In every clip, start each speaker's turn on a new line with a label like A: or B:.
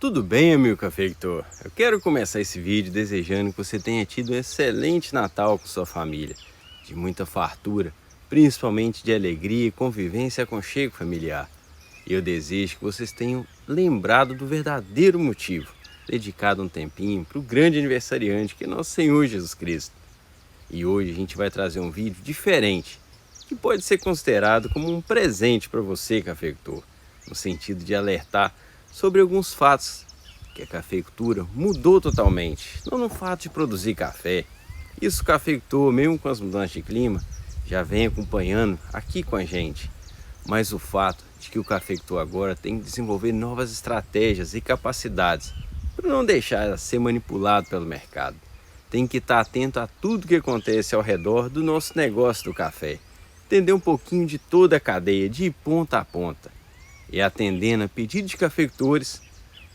A: Tudo bem, amigo cafeitor? Eu quero começar esse vídeo desejando que você tenha tido um excelente Natal com sua família, de muita fartura, principalmente de alegria, convivência e aconchego familiar. E eu desejo que vocês tenham lembrado do verdadeiro motivo, dedicado um tempinho para o grande aniversariante que é nosso Senhor Jesus Cristo. E hoje a gente vai trazer um vídeo diferente, que pode ser considerado como um presente para você, cafeitor, no sentido de alertar sobre alguns fatos que a cafeicultura mudou totalmente, não no fato de produzir café. Isso o cafeicultor, mesmo com as mudanças de clima, já vem acompanhando aqui com a gente. Mas o fato de que o cafeicultor agora tem que desenvolver novas estratégias e capacidades para não deixar ser manipulado pelo mercado. Tem que estar atento a tudo que acontece ao redor do nosso negócio do café. Entender um pouquinho de toda a cadeia, de ponta a ponta. E atendendo a pedido de cafeicultores,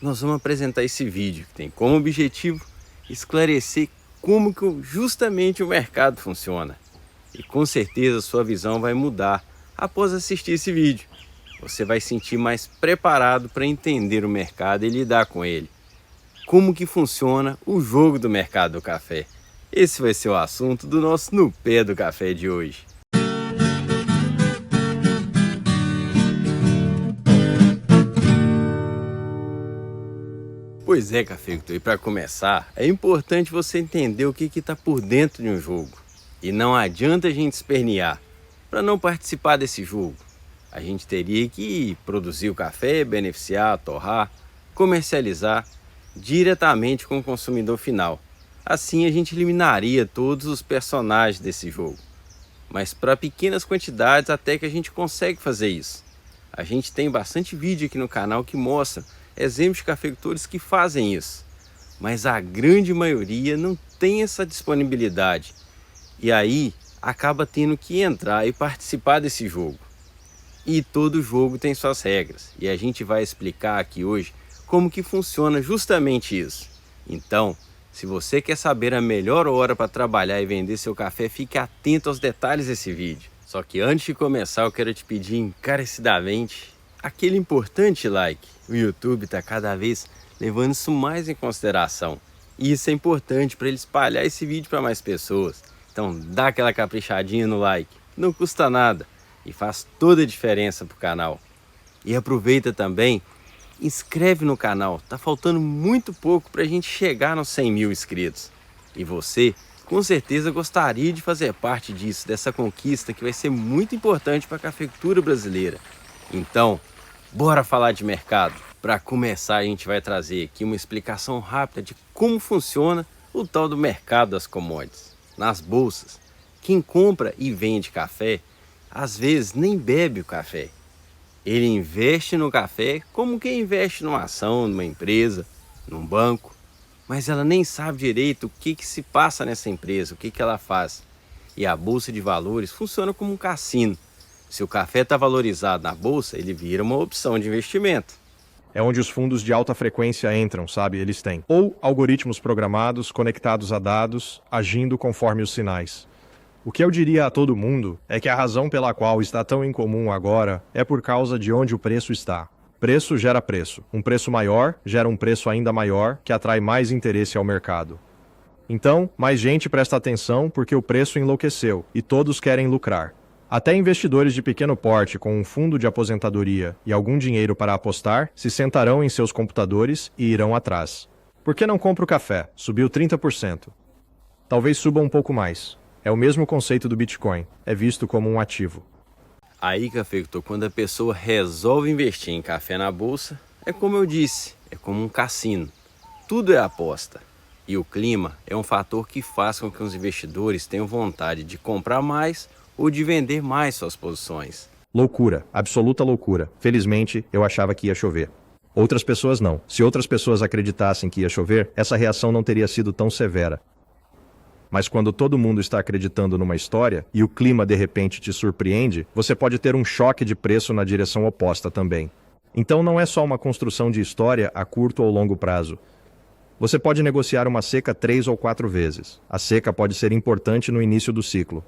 A: nós vamos apresentar esse vídeo que tem como objetivo esclarecer como que justamente o mercado funciona. E com certeza sua visão vai mudar após assistir esse vídeo. Você vai se sentir mais preparado para entender o mercado e lidar com ele. Como que funciona o jogo do mercado do café. Esse vai ser o assunto do nosso No Pé do Café de hoje. Pois é, cafeicultor, e para começar, é importante você entender o que está por dentro de um jogo. E não adianta a gente espernear. Para não participar desse jogo, a gente teria que produzir o café, beneficiar, torrar, comercializar diretamente com o consumidor final. Assim a gente eliminaria todos os personagens desse jogo. Mas para pequenas quantidades até que a gente consegue fazer isso. A gente tem bastante vídeo aqui no canal que mostra exemplos de cafeicultores que fazem isso, mas a grande maioria não tem essa disponibilidade e aí acaba tendo que entrar e participar desse jogo. E todo jogo tem suas regras e a gente vai explicar aqui hoje como que funciona justamente isso. Então, se você quer saber a melhor hora para trabalhar e vender seu café, fique atento aos detalhes desse vídeo. Só que antes de começar, eu quero te pedir encarecidamente aquele importante like. O YouTube está cada vez levando isso mais em consideração. E isso é importante para ele espalhar esse vídeo para mais pessoas. Então dá aquela caprichadinha no like, não custa nada e faz toda a diferença para o canal. E aproveita também, inscreve no canal, tá faltando muito pouco para a gente chegar nos 100 mil inscritos. E você com certeza gostaria de fazer parte disso, dessa conquista que vai ser muito importante para a cafeicultura brasileira. Então, bora falar de mercado. Para começar, a gente vai trazer aqui uma explicação rápida de como funciona o tal do mercado das commodities. Nas bolsas, quem compra e vende café, às vezes nem bebe o café. Ele investe no café como quem investe numa ação, numa empresa, num banco, mas ela nem sabe direito o que se passa nessa empresa, o que ela faz. E a bolsa de valores funciona como um cassino. Se o café está valorizado na bolsa, ele vira uma opção de investimento.
B: É onde os fundos de alta frequência entram, sabe? Eles têm. Ou algoritmos programados, conectados a dados, agindo conforme os sinais. O que eu diria a todo mundo é que a razão pela qual está tão incomum agora é por causa de onde o preço está. Preço gera preço. Um preço maior gera um preço ainda maior que atrai mais interesse ao mercado. Então, mais gente presta atenção porque o preço enlouqueceu e todos querem lucrar. Até investidores de pequeno porte com um fundo de aposentadoria e algum dinheiro para apostar se sentarão em seus computadores e irão atrás. Por que não compra o café? Subiu 30%. Talvez suba um pouco mais. É o mesmo conceito do Bitcoin. É visto como um ativo.
A: Aí, cafeicultor, quando a pessoa resolve investir em café na bolsa, é como eu disse, é como um cassino. Tudo é aposta. E o clima é um fator que faz com que os investidores tenham vontade de comprar mais ou de vender mais suas posições.
B: Loucura, absoluta loucura. Felizmente, eu achava que ia chover. Outras pessoas não. Se outras pessoas acreditassem que ia chover, essa reação não teria sido tão severa. Mas quando todo mundo está acreditando numa história e o clima de repente te surpreende, você pode ter um choque de preço na direção oposta também. Então não é só uma construção de história a curto ou longo prazo. Você pode negociar uma seca 3 ou 4 vezes. A seca pode ser importante no início do ciclo.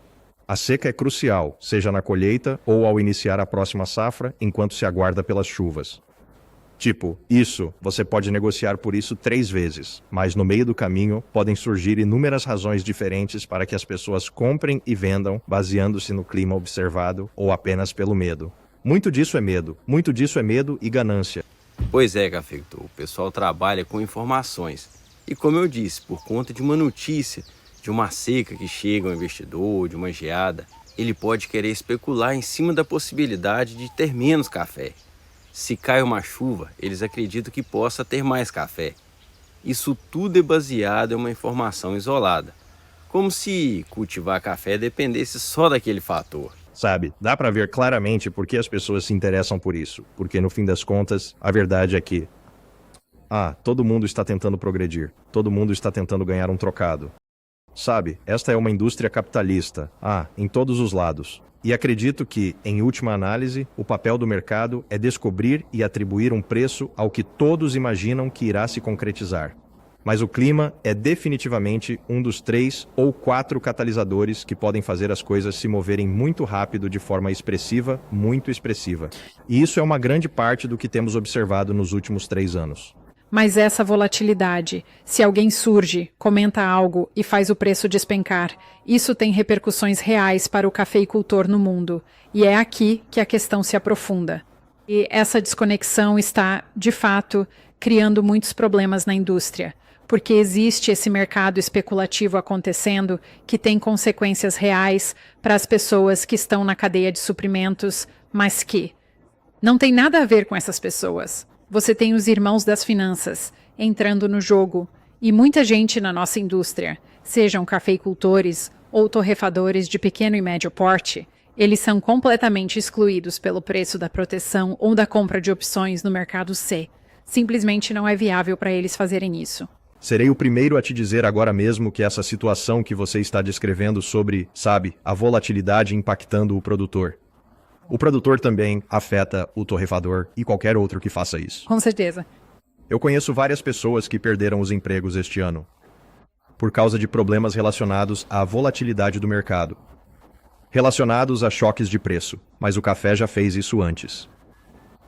B: A seca é crucial, seja na colheita ou ao iniciar a próxima safra, enquanto se aguarda pelas chuvas. Tipo, isso, você pode negociar por isso 3 vezes, mas no meio do caminho podem surgir inúmeras razões diferentes para que as pessoas comprem e vendam baseando-se no clima observado ou apenas pelo medo. Muito disso é medo e ganância.
A: Pois é, cafeitor, o pessoal trabalha com informações. E como eu disse, por conta de uma notícia, de uma seca que chega ao investidor, de uma geada, ele pode querer especular em cima da possibilidade de ter menos café. Se cai uma chuva, eles acreditam que possa ter mais café. Isso tudo é baseado em uma informação isolada, como se cultivar café dependesse só daquele fator.
B: Sabe, dá pra ver claramente por que as pessoas se interessam por isso, porque no fim das contas, a verdade é que todo mundo está tentando progredir, todo mundo está tentando ganhar um trocado. Sabe, esta é uma indústria capitalista, em todos os lados. E acredito que, em última análise, o papel do mercado é descobrir e atribuir um preço ao que todos imaginam que irá se concretizar. Mas o clima é definitivamente um dos 3 ou 4 catalisadores que podem fazer as coisas se moverem muito rápido de forma expressiva, muito expressiva. E isso é uma grande parte do que temos observado nos últimos 3 anos.
C: Mas essa volatilidade, se alguém surge, comenta algo e faz o preço despencar, isso tem repercussões reais para o cafeicultor no mundo. E é aqui que a questão se aprofunda. E essa desconexão está, de fato, criando muitos problemas na indústria, porque existe esse mercado especulativo acontecendo que tem consequências reais para as pessoas que estão na cadeia de suprimentos, mas que não tem nada a ver com essas pessoas. Você tem os irmãos das finanças entrando no jogo e muita gente na nossa indústria, sejam cafeicultores ou torrefadores de pequeno e médio porte, eles são completamente excluídos pelo preço da proteção ou da compra de opções no mercado C. Simplesmente não é viável para eles fazerem isso.
B: Serei o primeiro a te dizer agora mesmo que essa situação que você está descrevendo sobre, a volatilidade impactando o produtor. O produtor também afeta o torrefador e qualquer outro que faça isso.
C: Com certeza.
B: Eu conheço várias pessoas que perderam os empregos este ano por causa de problemas relacionados à volatilidade do mercado, relacionados a choques de preço, mas o café já fez isso antes.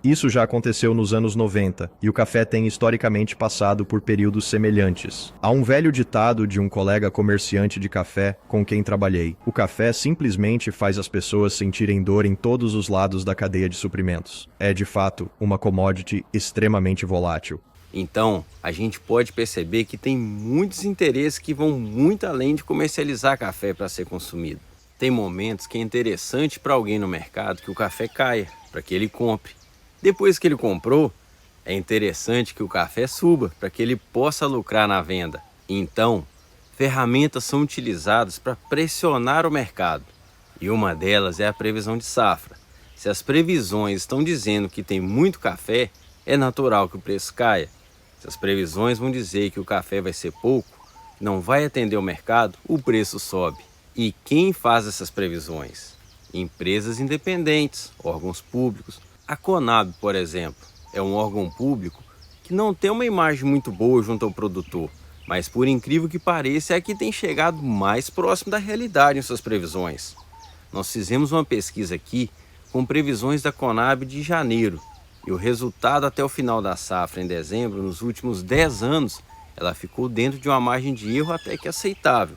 B: Isso já aconteceu nos anos 90 e o café tem historicamente passado por períodos semelhantes. Há um velho ditado de um colega comerciante de café com quem trabalhei: o café simplesmente faz as pessoas sentirem dor em todos os lados da cadeia de suprimentos. É, de fato, uma commodity extremamente volátil.
A: Então, a gente pode perceber que tem muitos interesses que vão muito além de comercializar café para ser consumido. Tem momentos que é interessante para alguém no mercado que o café caia, para que ele compre. Depois que ele comprou, é interessante que o café suba para que ele possa lucrar na venda. Então, ferramentas são utilizadas para pressionar o mercado. E uma delas é a previsão de safra. Se as previsões estão dizendo que tem muito café, é natural que o preço caia. Se as previsões vão dizer que o café vai ser pouco, não vai atender o mercado, o preço sobe. E quem faz essas previsões? Empresas independentes, órgãos públicos. A Conab, por exemplo, é um órgão público que não tem uma imagem muito boa junto ao produtor, mas por incrível que pareça é a que tem chegado mais próximo da realidade em suas previsões. Nós fizemos uma pesquisa aqui com previsões da Conab de janeiro e o resultado até o final da safra em dezembro, nos últimos 10 anos, ela ficou dentro de uma margem de erro até que aceitável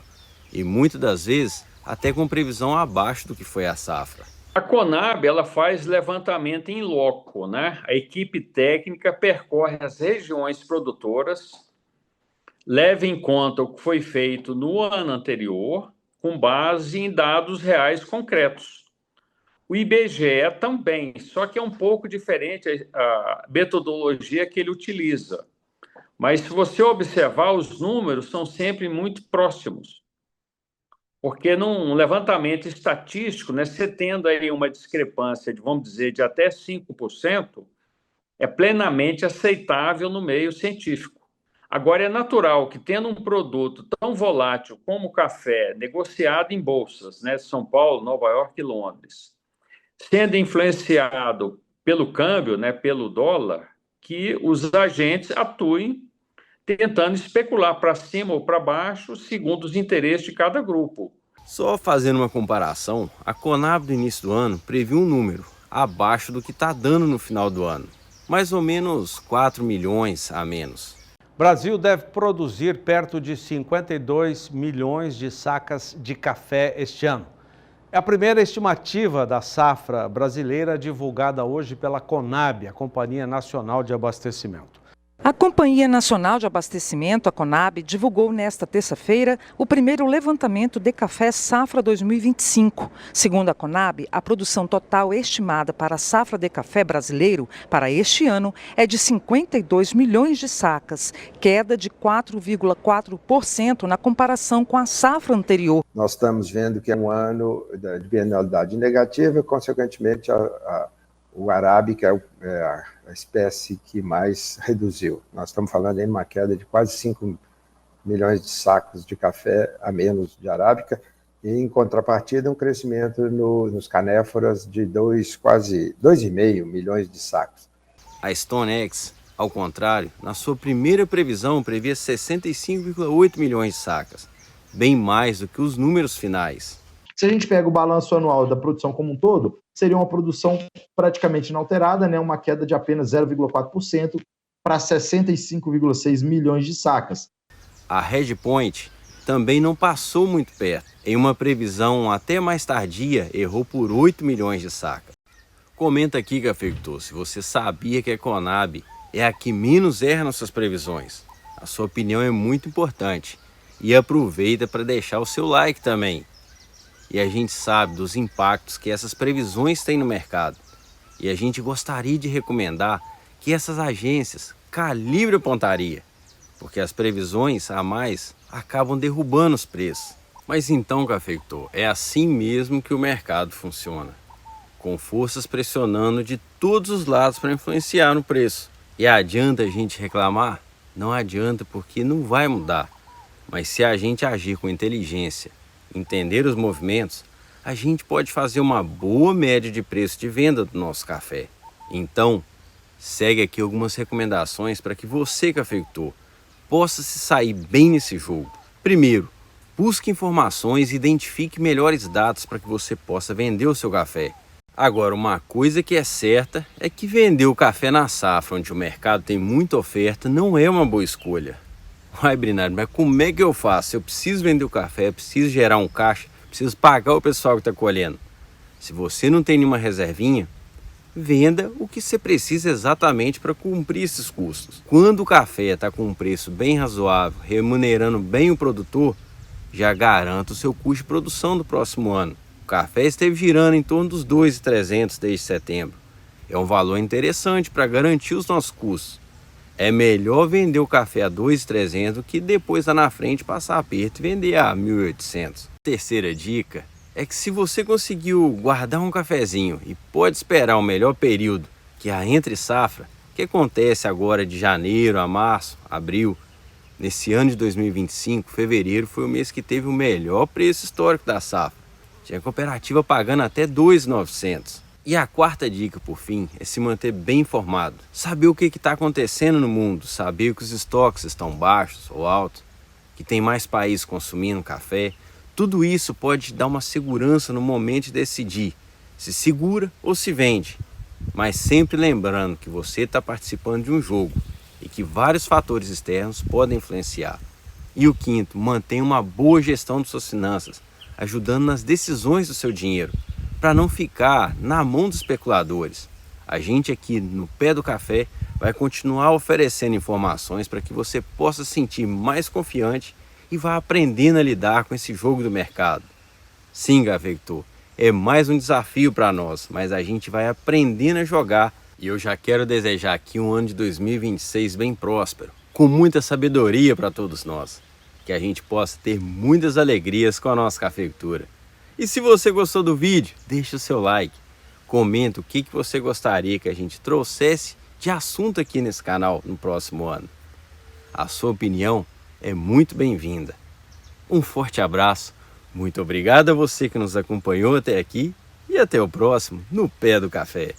A: e muitas das vezes até com previsão abaixo do que foi a safra.
D: A Conab, ela faz levantamento em loco, né? A equipe técnica percorre as regiões produtoras, leva em conta o que foi feito no ano anterior, com base em dados reais concretos. O IBGE também, só que é um pouco diferente a metodologia que ele utiliza. Mas se você observar, os números são sempre muito próximos. Porque num levantamento estatístico, né, você tendo aí uma discrepância de, vamos dizer, de até 5%, é plenamente aceitável no meio científico. Agora, é natural que, tendo um produto tão volátil como o café, negociado em bolsas, né, São Paulo, Nova York e Londres, sendo influenciado pelo câmbio, né, pelo dólar, que os agentes atuem tentando especular para cima ou para baixo, segundo os interesses de cada grupo.
A: Só fazendo uma comparação, a Conab do início do ano previu um número abaixo do que está dando no final do ano. mais ou menos 4 milhões a menos.
E: O Brasil deve produzir perto de 52 milhões de sacas de café este ano. É a primeira estimativa da safra brasileira divulgada hoje pela Conab, a Companhia Nacional de Abastecimento.
F: A Companhia Nacional de Abastecimento, a Conab, divulgou nesta terça-feira o primeiro levantamento de café safra 2025. Segundo a Conab, a produção total estimada para a safra de café brasileiro para este ano é de 52 milhões de sacas, queda de 4,4% na comparação com a safra anterior.
G: Nós estamos vendo que é um ano de bienalidade negativa, consequentemente o arábica é a espécie que mais reduziu. Nós estamos falando aí de uma queda de quase 5 milhões de sacos de café a menos de arábica, e em contrapartida um crescimento nos canéforas de quase 2,5 milhões de sacos.
A: A StoneX, ao contrário, na sua primeira previsão previa 65,8 milhões de sacas, bem mais do que os números finais.
H: Se a gente pega o balanço anual da produção como um todo, seria uma produção praticamente inalterada, né? Uma queda de apenas 0,4% para 65,6 milhões de sacas.
A: A Redpoint também não passou muito perto. Em uma previsão até mais tardia, errou por 8 milhões de sacas. Comenta aqui, cafeicultor, se você sabia que a Conab é a que menos erra nas suas previsões. A sua opinião é muito importante. E aproveita para deixar o seu like também. E a gente sabe dos impactos que essas previsões têm no mercado. E a gente gostaria de recomendar que essas agências calibrem a pontaria, porque as previsões a mais acabam derrubando os preços. Mas então, cafeicultor, é assim mesmo que o mercado funciona, com forças pressionando de todos os lados para influenciar no preço. E adianta a gente reclamar? Não adianta, porque não vai mudar. Mas se a gente agir com inteligência, entender os movimentos, a gente pode fazer uma boa média de preço de venda do nosso café. Então, segue aqui algumas recomendações para que você, cafeicultor, possa se sair bem nesse jogo. Primeiro, busque informações e identifique melhores dados para que você possa vender o seu café. Agora, uma coisa que é certa é que vender o café na safra, onde o mercado tem muita oferta, não é uma boa escolha. Uai, Brinaldo, mas como é que eu faço? Eu preciso vender o café, preciso gerar um caixa, preciso pagar o pessoal que está colhendo. Se você não tem nenhuma reservinha, venda o que você precisa exatamente para cumprir esses custos. Quando o café está com um preço bem razoável, remunerando bem o produtor, já garanta o seu custo de produção do próximo ano. O café esteve girando em torno dos 2.300 desde setembro. É um valor interessante para garantir os nossos custos. É melhor vender o café a 2.300 do que depois lá na frente passar aperto e vender a 1.800. Terceira dica é que se você conseguiu guardar um cafezinho e pode esperar o melhor período, que é a entre safra, que acontece agora de janeiro a março, abril, nesse ano de 2025, fevereiro foi o mês que teve o melhor preço histórico da safra. Tinha cooperativa pagando até 2.900. E a quarta dica, por fim, é se manter bem informado. Saber o que está acontecendo no mundo, saber que os estoques estão baixos ou altos, que tem mais países consumindo café. Tudo isso pode te dar uma segurança no momento de decidir se segura ou se vende. Mas sempre lembrando que você está participando de um jogo e que vários fatores externos podem influenciar. E o quinto, mantenha uma boa gestão de suas finanças, ajudando nas decisões do seu dinheiro, para não ficar na mão dos especuladores. A gente aqui no Pé do Café vai continuar oferecendo informações para que você possa se sentir mais confiante e vá aprendendo a lidar com esse jogo do mercado. Sim, cafeicultor, é mais um desafio para nós, mas a gente vai aprendendo a jogar. E eu já quero desejar aqui um ano de 2026 bem próspero, com muita sabedoria para todos nós. Que a gente possa ter muitas alegrias com a nossa cafeicultura. E se você gostou do vídeo, deixa o seu like. Comenta o que você gostaria que a gente trouxesse de assunto aqui nesse canal no próximo ano. A sua opinião é muito bem-vinda. Um forte abraço, muito obrigado a você que nos acompanhou até aqui e até o próximo no Pé do Café.